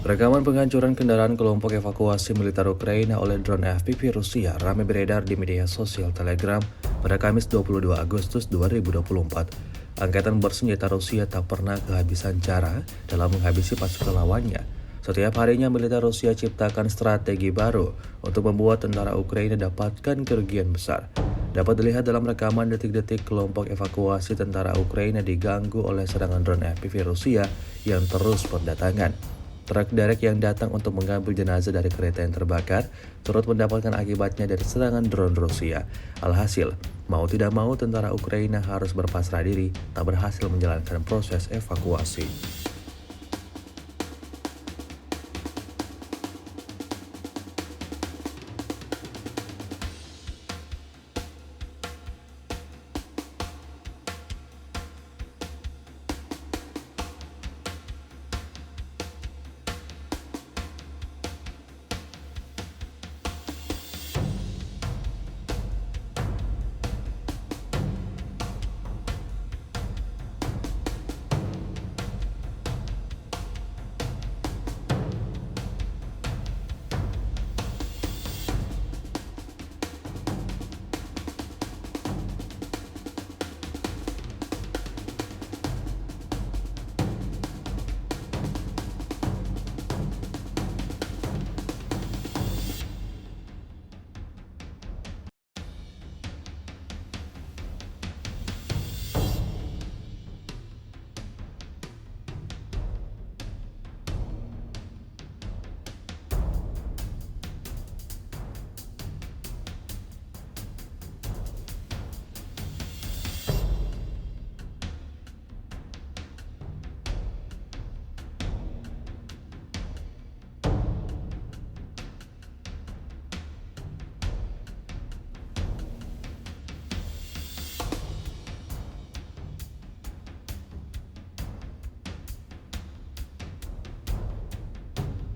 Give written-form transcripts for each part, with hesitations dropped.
Rekaman penghancuran kendaraan kelompok evakuasi militer Ukraina oleh drone FPV Rusia ramai beredar di media sosial Telegram pada Kamis 22 Agustus 2024. Angkatan bersenjata Rusia tak pernah kehabisan cara dalam menghabisi pasukan lawannya. Setiap harinya militer Rusia ciptakan strategi baru untuk membuat tentara Ukraina dapatkan kerugian besar. Dapat dilihat dalam rekaman detik-detik kelompok evakuasi tentara Ukraina diganggu oleh serangan drone FPV Rusia yang terus berdatangan. Truk derek yang datang untuk mengambil jenazah dari kereta yang terbakar turut mendapatkan akibatnya dari serangan drone Rusia. Alhasil, mau tidak mau tentara Ukraina harus berpasrah diri tak berhasil menjalankan proses evakuasi.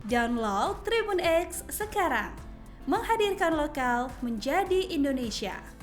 Download Tribun X sekarang, menghadirkan lokal menjadi Indonesia.